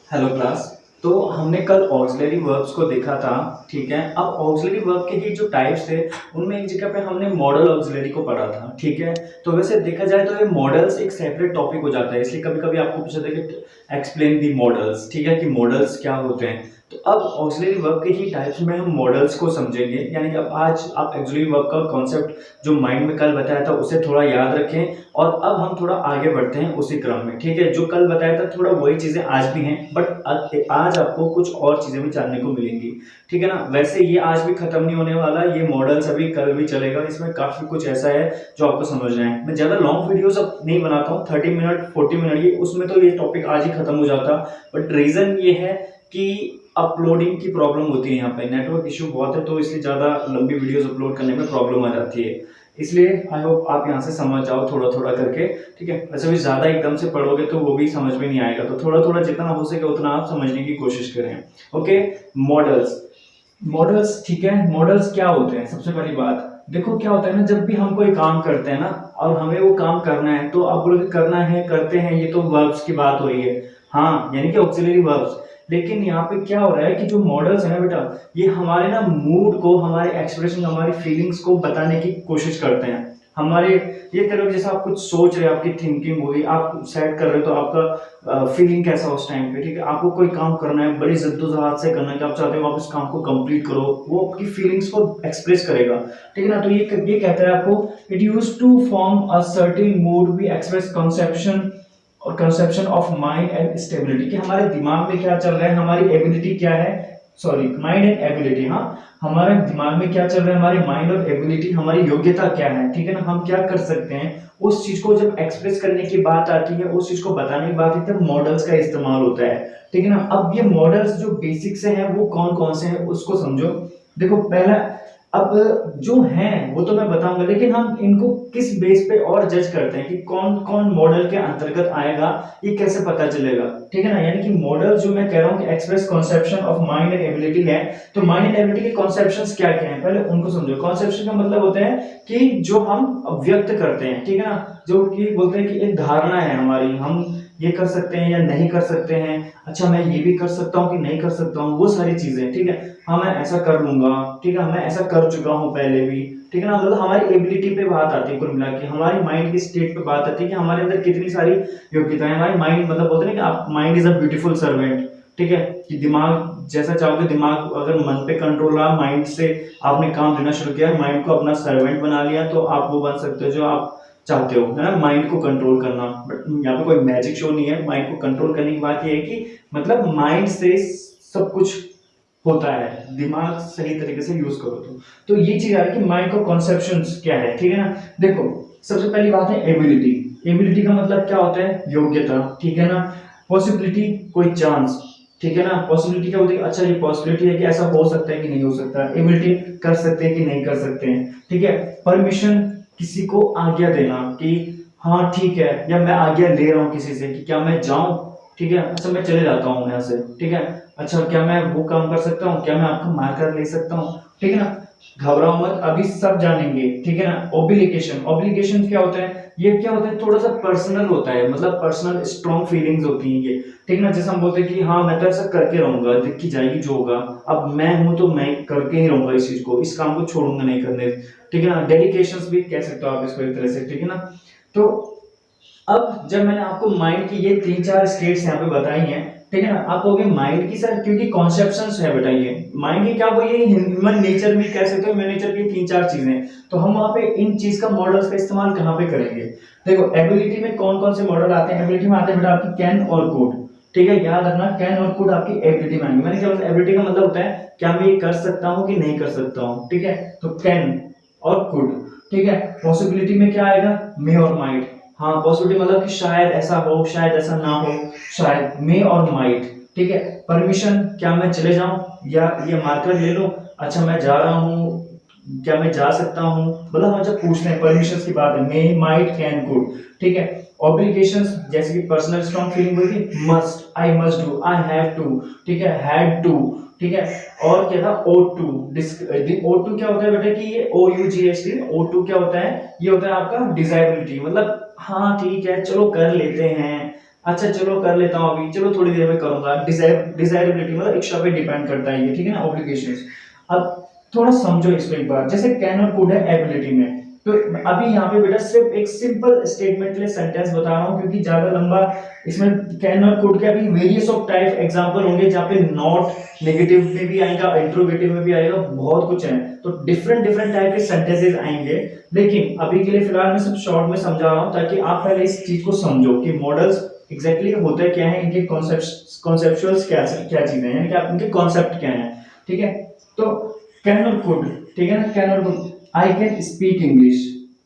Hello class. तो हमने कल ऑक्सिलरी वर्ब्स को देखा था। ठीक है, अब ऑक्सिलरी वर्ब के ही जो टाइप्स थे उनमें एक जगह पे हमने मॉडल ऑक्सिलरी को पढ़ा था। ठीक है, तो वैसे देखा जाए तो ये मॉडल्स एक सेपरेट टॉपिक हो जाता है, इसलिए कभी कभी आपको पूछा था कि एक्सप्लेन दी मॉडल्स। ठीक है, कि मॉडल्स क्या होते हैं। तो अब ऑक्सिलरी वर्ब के ही टाइप्स में हम मॉडल्स को समझेंगे, यानी कि अब आज आप ऑक्सिलरी वर्ब का कॉन्सेप्ट जो माइंड में कल बताया था उसे थोड़ा याद रखें, और अब हम थोड़ा आगे बढ़ते हैं उसी क्रम में। ठीक है, जो कल बताया था थोड़ा वही चीजें आज भी हैं, बट आज आपको कुछ और चीजें भी जानने को मिलेंगी। ठीक है ना, वैसे ये आज भी खत्म नहीं होने वाला, ये मॉडल्स अभी कल भी चलेगा, इसमें काफी कुछ ऐसा है जो आपको समझना है। मैं ज्यादा लॉन्ग वीडियोस अब नहीं बनाता हूँ, 30 मिनट 40 मिनट ये, उसमें तो ये टॉपिक आज ही खत्म हो जाता। बट रीजन ये है कि अपलोडिंग की प्रॉब्लम होती है, यहाँ पे नेटवर्क इशू बहुत है, तो इसलिए ज्यादा लंबी वीडियोस अपलोड करने में प्रॉब्लम आ जाती है। इसलिए आई होप आप यहाँ से समझ जाओ थोड़ा थोड़ा करके। ठीक है, वैसे भी ज्यादा एकदम से पढ़ोगे तो वो भी समझ में नहीं आएगा, तो थोड़ा थोड़ा जितना हो सके उतना आप समझने की कोशिश करें। Okay, models. मॉडल्स, ठीक है, मॉडल्स क्या होते हैं? सबसे पहली बात देखो, क्या होता है ना, जब भी हम कोई काम करते हैं ना और हमें वो काम करना है, तो आप बोलोगे करना है, करते हैं, ये तो वर्ब्स की बात हो रही है। हाँ, यानी कि ऑक्सिलरी वर्ब्स। लेकिन यहाँ पे क्या हो रहा है कि जो मॉडल्स है ना बेटा, ये हमारे ना मूड को, हमारे एक्सप्रेशन, हमारी फीलिंग्स को बताने की कोशिश करते हैं। हमारे, ये करो जैसा आप कुछ सोच रहे हो, आपकी थिंकिंग होगी, आप सेट कर रहे हो तो आपका फीलिंग कैसा उस टाइम पे। ठीक है, आपको कोई काम करना है, बड़ी जद्दोजहद से करना है कि आप चाहते हो आप इस काम को कंप्लीट करो, वो आपकी फीलिंग्स को एक्सप्रेस करेगा। ठीक है ना, तो ये कहता है आपको, it use to form a certain mood, we express conception और conception of mind and stability, कि हमारे दिमाग में क्या चल रहा है, हमारी एबिलिटी क्या है, सॉरी माइंड एंड एबिलिटी। हाँ, हमारे दिमाग में क्या चल रहा है, हमारे माइंड और एबिलिटी, हमारी योग्यता क्या है। ठीक है ना, हम क्या कर सकते हैं, उस चीज को जब एक्सप्रेस करने की बात आती है, उस चीज को बताने की बात आती है, तब मॉडल्स का इस्तेमाल होता है। ठीक है ना, अब ये मॉडल्स जो बेसिक से हैं वो कौन कौन से हैं उसको समझो। देखो पहला, अब जो हैं वो तो मैं बताऊंगा, लेकिन हम इनको किस बेस पे और जज करते हैं कि कौन कौन मॉडल के अंतर्गत आएगा, ये कैसे पता चलेगा। ठीक है ना, यानी कि मॉडल जो मैं कह रहा हूँ कि express conception of mind and ability है, तो माइंड एंड एबिलिटी के कॉन्सेप्शंस क्या क्या हैं पहले उनको समझो। कॉन्सेप्शन का मतलब होते हैं कि जो हम व्यक्त करते हैं। ठीक है ना, जो कि बोलते हैं कि एक धारणा है हमारी, हम ये कर सकते हैं या नहीं कर सकते हैं, अच्छा मैं ये भी कर सकता हूँ कि नहीं कर सकता हूँ, वो सारी चीजें। ठीक है, हाँ मैं ऐसा कर लूंगा, ठीक है मैं ऐसा कर चुका हूँ पहले भी। ठीक है ना, मतलब हमारी एबिलिटी पे बात आती है, कुल मिला के हमारी माइंड की स्टेट पे बात आती है कि हमारे अंदर कितनी सारी योग्यताएं, हमारी माइंड, मतलब बोलते हैं ना कि आप, mind is a beautiful servant. ठीक है, कि दिमाग जैसा चाहोगे, दिमाग अगर मन पे कंट्रोल रहा, माइंड से आपने काम लेना शुरू किया, माइंड को अपना सर्वेंट बना लिया, तो आप वो बन सकते हो जो आप चाहते हो, है ना, माइंड को कंट्रोल करना। बट यहाँ पे कोई मैजिक शो नहीं है, माइंड को कंट्रोल करने की बात ये है कि मतलब माइंड से सब कुछ होता है, दिमाग सही तरीके से यूज करो तो ये चीज आ रही है कि माइंड का कॉन्सेप्शंस क्या है। ठीक है ना, देखो सबसे पहली बात है एबिलिटी। एबिलिटी का मतलब क्या होता है, योग्यता। ठीक है ना, पॉसिबिलिटी, कोई चांस। ठीक है ना, पॉसिबिलिटी क्या होती है, अच्छा ये पॉसिबिलिटी है कि ऐसा हो सकता है कि नहीं हो सकता। एबिलिटी, कर सकते हैं कि नहीं कर सकते हैं। ठीक है, परमिशन, किसी को आज्ञा देना कि हाँ ठीक है, या मैं आज्ञा ले रहा हूँ किसी से कि क्या मैं जाऊं। ठीक है, अच्छा मैं चले जाता हूँ यहाँ से। ठीक है, अच्छा क्या मैं वो काम कर सकता हूँ, क्या मैं आपको मारकर ले सकता हूँ। ठीक है ना, घबराओ मत, अभी सब जानेंगे। ठीक है ना, ओब्लिगेशन। ओब्लिगेशन क्या होता है, ये क्या होता है, थोड़ा सा पर्सनल होता है, मतलब पर्सनल स्ट्रॉन्ग फीलिंग्स होती हैं ये। ठीक है ना, जैसे हम बोलते हैं कि हाँ मैं तो ऐसा करके रहूंगा, दिखी जाएगी जो होगा, अब मैं हूं तो मैं करके ही रहूंगा इस चीज को, इस काम को छोड़ूंगा नहीं करने। ठीक है ना, डेडिकेशन भी कह सकते हो आप इसको एक तरह से। ठीक है ना, तो अब जब मैंने आपको माइंड की ये तीन चार स्टेट्स यहाँ पे बताई हैं, ठीक है ना, आप कहोगे माइंड की सर, क्योंकि कॉन्सेप्शंस है बेटा, ये माइंड की क्या, वो ये ह्यूमन नेचर भी कह सकते हो, ह्यूमन नेचर की तीन चार चीजें, तो हम वहां पे इन चीज का मॉडल्स का इस्तेमाल कहाँ पे करेंगे। देखो एबिलिटी में कौन कौन से मॉडल आते हैं, एबिलिटी में आते हैं बेटा आपकी कैन और कुड। ठीक है, याद रखना, कैन और कुड आपकी एबिलिटी में आएंगे। मैंने क्या मतलब, एबिलिटी का मतलब होता है क्या मैं ये कर सकता हूँ कि नहीं कर सकता हूँ। ठीक है, तो कैन और कुड। ठीक है, पॉसिबिलिटी में क्या आएगा, मे और माइट। हाँ, पॉसिबिलिटी मतलब कि शायद ऐसा हो, शायद ऐसा ना हो, शायद, मे और माइट। ठीक है, परमिशन, क्या मैं चले जाऊं या ये मार्कर ले लो, अच्छा मैं जा रहा हूँ, क्या मैं जा सकता हूँ, मतलब हम जब पूछते हैं परमिशन की बात है, मे माइट कैन कुड। ठीक है, ऑब्लिगेशंस, जैसे कि पर्सनल स्ट्रॉन्ग फीलिंग हुई थी, must, I must do, I have to. ठीक है, हैड टू। ठीक है, और क्या था, ओ टू। ओ टू क्या होता है बेटा, कि ये O U G H T, ought to क्या होता है, ये होता है आपका डिजायबिलिटी, मतलब हाँ ठीक है चलो कर लेते हैं, अच्छा चलो कर लेता हूँ अभी, चलो थोड़ी देर में करूंगा। डिजायरेबिलिटी मतलब इच्छा पे डिपेंड करता है ये, ठीक है ना, ऑब्लिगेशंस। अब थोड़ा समझो इसको एक बार, जैसे कैन और कुड है एबिलिटी में, तो अभी यहाँ पे बेटा सिर्फ एक सिंपल स्टेटमेंट के लिए सेंटेंस बता रहा हूँ, क्योंकि ज्यादा लंबा इसमें कैन और कुड के अभी वेरियस ऑफ टाइप एग्जांपल होंगे, जहाँ पे नॉट नेगेटिव में भी आएगा, इंट्रोगेटिव में भी आएगा, बहुत कुछ है, तो डिफरेंट डिफरेंट टाइप के सेंटेंसेस आएंगे। लेकिन अभी के लिए फिलहाल मैं सब शॉर्ट में समझा रहा हूँ, ताकि आप पहले इस चीज को समझो कि मॉडल्स एग्जैक्टली होता क्या है, इनके कॉन्सेप्चुअल्स क्या क्या चीजें हैं, यानी कि आप इनके कॉन्सेप्ट क्या है, ठीक है। तो कैन और कुड, ठीक है ना, कैन और could, I can speak English,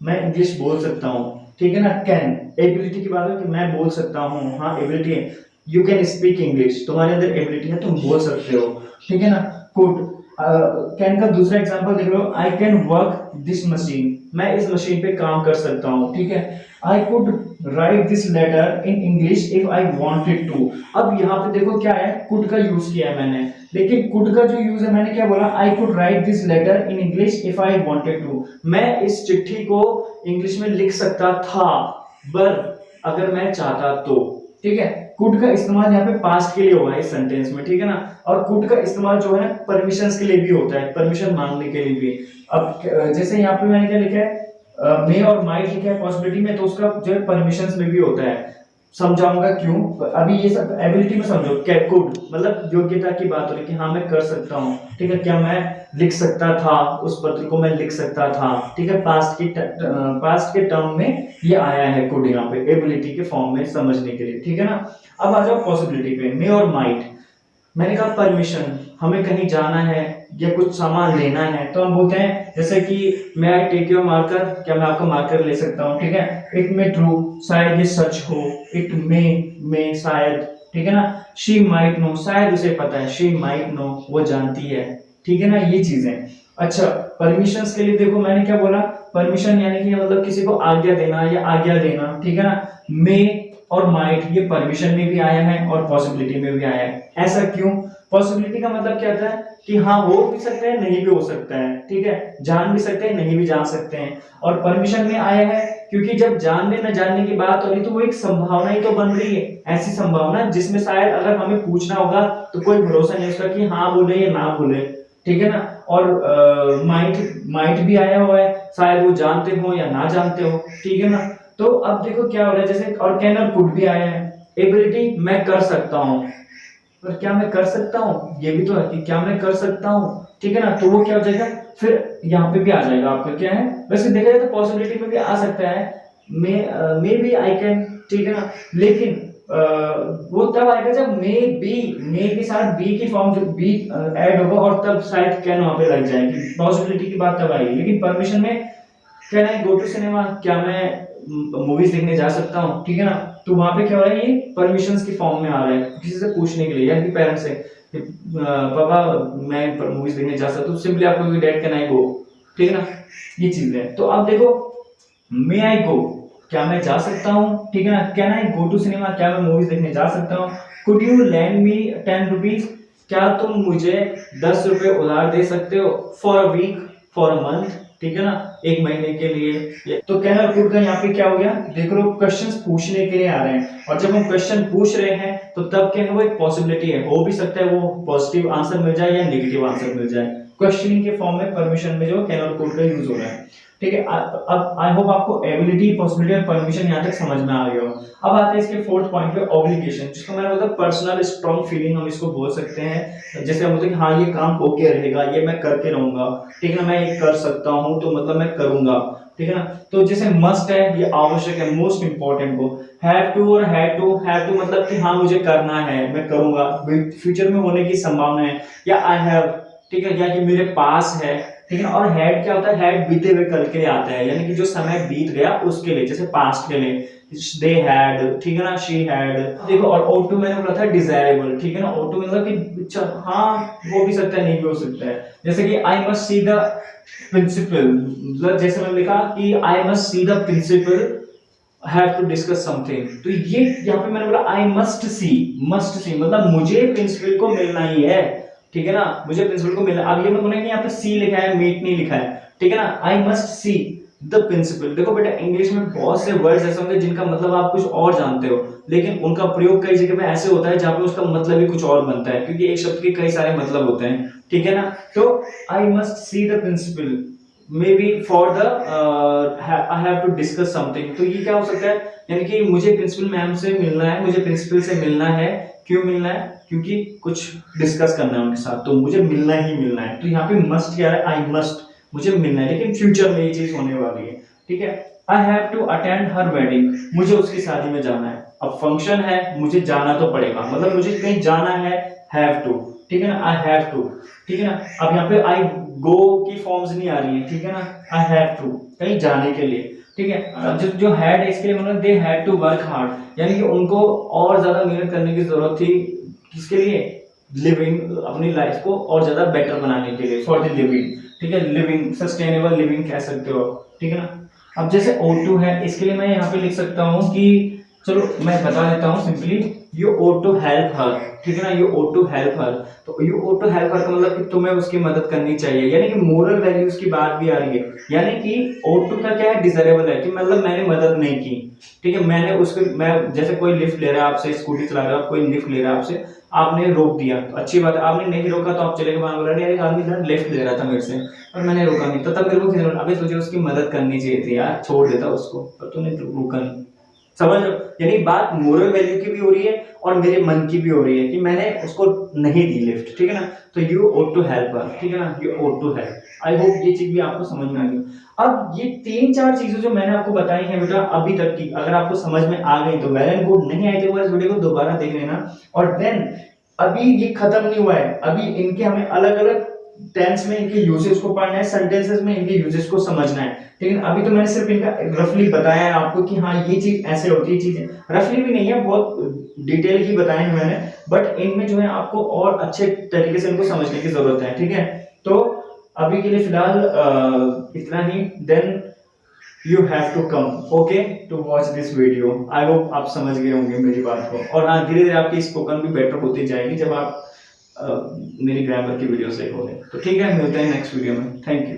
मैं इंग्लिश बोल सकता हूँ, ठीक है ना। कैन एबिलिटी की बात है कि मैं बोल सकता हूँ, हाँ एबिलिटी है। यू कैन स्पीक इंग्लिश, तुम्हारे अंदर एबिलिटी है, तुम बोल सकते हो, ठीक है ना। कुड, कैन का दूसरा एग्जांपल देख लो, I can work this machine, मैं इस मशीन पे काम कर सकता हूँ, ठीक है। I could write this letter in English if I wanted to. अब यहाँ पे देखो क्या है, कुड का यूज किया है मैंने, लेकिन कुड का जो यूज है मैंने क्या बोला, I could write this letter in English if I wanted to, मैं इस चिट्ठी को इंग्लिश में लिख सकता था, पर अगर मैं चाहता तो, ठीक है। कुड का इस्तेमाल यहाँ पे पास्ट के लिए हुआ है इस सेंटेंस में, ठीक है ना। और कुड का इस्तेमाल जो है परमिशंस के लिए भी होता है, परमिशन मांगने के लिए भी। अब जैसे यहाँ पे मैंने क्या लिखा है, मे और माइट लिखा है पॉसिबिलिटी में, तो उसका जो है परमिशंस में भी होता है, समझाऊंगा क्यों। अभी ये सब एबिलिटी में समझो, क्या कुड मतलब योग्यता की बात हो रही है कि हाँ मैं कर सकता हूँ, ठीक है, क्या मैं लिख सकता था, उस पत्र को मैं लिख सकता था, ठीक है, पास्ट के टर्म में ये आया है कुड यहाँ पे एबिलिटी के फॉर्म में समझने के लिए, ठीक है ना। अब आ जाओ पॉसिबिलिटी पे, मे और माइट, मैंने कहा परमिशन, हमें कहीं जाना है या कुछ सामान लेना है, तो हम बोलते हैं जैसे कि मैं आई टेक योर मार्कर, क्या मैं आपका मार्कर ले सकता हूँ, ठीक है। इट मे ट्रू, शायद ये सच हो, इट मे शायद, ठीक है ना। शी माइट नो, शायद उसे पता है, शी माइट नो, वो जानती है, ठीक है ना, ये चीजें। अच्छा परमिशंस के लिए देखो मैंने क्या बोला, परमिशन यानी कि मतलब किसी को आज्ञा देना या आज्ञा देना, ठीक है ना। मे और माइट ये परमिशन में भी आया है और पॉसिबिलिटी में भी आया है। ऐसा क्यों, पॉसिबिलिटी का मतलब क्या होता है कि हाँ हो भी सकता है, नहीं भी हो सकता है, ठीक है, जान भी सकते हैं, नहीं भी जान सकते हैं। और परमिशन में आया है क्योंकि जब जानने न जानने की बात हो रही तो वो एक संभावना ही तो बन रही है, ऐसी संभावना जिसमें शायद अगर हमें पूछना होगा तो कोई भरोसा नहीं उसका कि हाँ बोले या ना बोले, ठीक है ना। और माइट माइट भी आया हुआ है, शायद वो जानते हो या ना जानते हो, ठीक है ना। तो अब देखो क्या हो रहा है, जैसे और कैन और कुड भी आया है, एबिलिटी मैं कर सकता हूँ, पर क्या मैं कर सकता हूँ, ये भी तो है कि क्या मैं कर सकता हूँ, ठीक है ना। तो वो क्या हो जाएगा, फिर यहाँ पे भी आ जाएगा आपका क्या है, वैसे देखा जाए तो पॉसिबिलिटी में भी आ सकता है, मे बी आई कैन, ठीक है ना। लेकिन वो तब आएगा जब मे के साथ बी की फॉर्म, जो बी ऐड होगा और तब शायद कैन वहां पे लग जाएगी, पॉसिबिलिटी की बात तब आएगी। लेकिन परमिशन में can I go to cinema, क्या मैं मूवीज देखने जा सकता हूँ, ठीक है ना। तो वहां पे क्या हो रहा है, ये परमिशंस की फॉर्म में आ रहा है, किसी से पूछने के लिए या कि पेरेंट्स से कि पापा मैं मूवीज देखने जा सकता हूँ, सिंपली आपको डैड कैन आई गो, ठीक है ना, ये चीज है। तो अब देखो मे आई गो, क्या मैं जा सकता हूँ, ठीक है ना। Can I go to cinema, क्या मैं मूवीज देखने जा सकता हूँ। Could you lend me 10 rupees, क्या तुम मुझे 10 रुपए उधार दे सकते हो, for a week, for a month, ठीक है ना, एक महीने के लिए। तो कैन और कुड का यहाँ पे क्या हो गया, देख लो क्वेश्चंस पूछने के लिए आ रहे हैं, और जब हम क्वेश्चन पूछ रहे हैं तो तब क्या है, वो एक पॉसिबिलिटी है, हो भी सकता है वो पॉजिटिव आंसर मिल जाए या नेगेटिव आंसर मिल जाए, क्वेश्चनिंग के फॉर्म में परमिशन में जो कैन और कुड का यूज हो रहा है, ठीक है। अब आई होप आपको एबिलिटी, पॉसिबिलिटी और परमिशन यहाँ तक समझ में आ गया हो। अब आते हैं इसके फोर्थ पॉइंट पे, ऑब्लिगेशन, जिसको मैंने बोला पर्सनल स्ट्रॉन्ग फीलिंग हम इसको बोल सकते हैं। जैसे हम बोलते हैं कि हाँ ये काम होके रहेगा, ये मैं करके रहूंगा, ठीक है ना, मैं ये कर सकता हूँ तो मतलब मैं करूंगा, ठीक है ना। तो जैसे मस्ट है, ये आवश्यक है, मोस्ट इंपॉर्टेंट को। हैव टू और हैड टू मतलब कि हाँ मुझे करना है, मैं करूंगा, फ्यूचर में होने की संभावना है, या आई हैव, ठीक है, या कि मेरे पास है, ठीक है। और हैड क्या होता है, हैड बीते हुए कल के लिए आता है, यानी कि जो समय बीत गया उसके लिए, जैसे पास्ट के लिए, दे हैड, ठीक है ना, शी हैड। देखो और O2 मैंने बोला था डिजायरेबल, ठीक है ना, O2 मतलब कि हाँ हो भी सकता है, नहीं भी हो सकता है। जैसे कि I must see the principal, मतलब जैसे मैंने लिखा कि I must see the principal have to discuss something, तो ये यहाँ पे मैंने बोला आई मस्ट सी मतलब मुझे प्रिंसिपल को मिलना ही है, ठीक है ना, मुझे प्रिंसिपल को मिलना। अब ये मैं बोला कि यहाँ पे सी लिखा है, मीट नहीं लिखा है, ठीक है ना। I must see the principal. देखो बेटा इंग्लिश में बहुत से वर्ड्स ऐसे होंगे जिनका मतलब आप कुछ और जानते हो, लेकिन उनका प्रयोग कई जगह पे ऐसे होता है जहाँ पे उसका मतलब ही कुछ और बनता है, क्योंकि एक शब्द के कई सारे मतलब होते हैं, ठीक है ना। तो I must see the principal may be for the I have to discuss something. तो ये क्या हो सकता है, यानी कि मुझे प्रिंसिपल मैम से मिलना है, मुझे प्रिंसिपल से मिलना है। क्यों मिलना है? क्योंकि कुछ डिस्कस करना है उनके साथ, तो मुझे मिलना ही मिलना है। तो यहाँ पे मस्ट क्या है, आई मस्ट, मुझे मिलना है, लेकिन फ्यूचर में ये चीज होने वाली है, ठीक है। I have to attend her wedding, मुझे उसकी शादी में जाना है। अब फंक्शन है, मुझे जाना तो पड़ेगा, मतलब मुझे कहीं जाना है, हैव टू, ठीक है ना, आई हैव टू, ठीक है ना। अब यहाँ पे आई गो की फॉर्म्स नहीं आ रही है, ठीक है ना, आई हैव टू कहीं जाने के लिए, ठीक है। अब जो हैड है इसके लिए मतलब they had to work hard, यानी कि उनको और ज्यादा मेहनत करने की जरूरत थी, किसके लिए, लिविंग, अपनी लाइफ को और ज्यादा बेटर बनाने के लिए, फॉर द लिविंग, ठीक है, लिविंग, सस्टेनेबल लिविंग कह सकते हो, ठीक है ना। अब जैसे O2 है, इसके लिए मैं यहाँ पे लिख सकता हूँ कि, चलो मैं बता देता हूँ simply, you ought to help her, ठीक है ना, you ought to help her. तो you ought to help her का मतलब कि तुम्हें उसकी मदद करनी चाहिए, यानी कि मोरल वैल्यूज की बात भी आ रही है, यानी कि O2 का क्या है, डिजरेबल है, कि मतलब मैंने मदद नहीं की, ठीक है, मैंने उसको, मैं जैसे कोई लिफ्ट ले रहा है आपसे, स्कूटी चला रहा है, कोई लिफ्ट ले रहा है आपसे, आपने रोक दिया तो अच्छी बात है, आपने नहीं रोका तो आप चले के बाद बोल रहे एक आदमी था लिफ्ट ले रहा था मेरे से और मैंने रोका नहीं, तो तब मेरे को किसी ने, अबे तुझे उसकी मदद करनी चाहिए थी यार, छोड़ देता उसको, पर तूने रोका नहीं। समझ रहे हो, यानी बात मोरल वैल्यू की भी हो रही है और मेरे मन की भी हो रही है कि मैंने उसको नहीं दी लिफ्ट, ठीक है ना। तो you ought to help her, ठीक है ना, you ought to help. I hope ये चीज भी आपको समझ में आ गई। अब ये 3-4 चीजें जो मैंने आपको बताई हैं बेटा अभी तक की, अगर आपको समझ में आ गई तो वेल एंड गुड, नहीं आई तो इस वीडियो को दोबारा देख लेना। और देन अभी ये खत्म नहीं हुआ है, अभी इनके हमें अलग अलग टेंस में इनके यूजेस को पढ़ना है, सेंटेंसेस में इनके यूजेस को समझना है, लेकिन अभी तो मैंने सिर्फ इनका रफली बताया है आपको कि हाँ ये चीज ऐसे होती है, चीजें रफली भी नहीं है, बहुत डिटेल की बताई है मैंने, बट इनमें जो है आपको और अच्छे तरीके से इनको समझने की जरूरत है, ठीक है। तो अभी के लिए फिलहाल इतना ही, then you have to come okay to watch this video. I hope आप समझ गए होंगे मेरी बात को, और हाँ धीरे धीरे आपकी स्पोकन भी बेटर होती जाएगी जब आप मेरी ग्रामर की वीडियोस देखोगे। तो ठीक है, मिलते हैं नेक्स्ट वीडियो में, थैंक यू।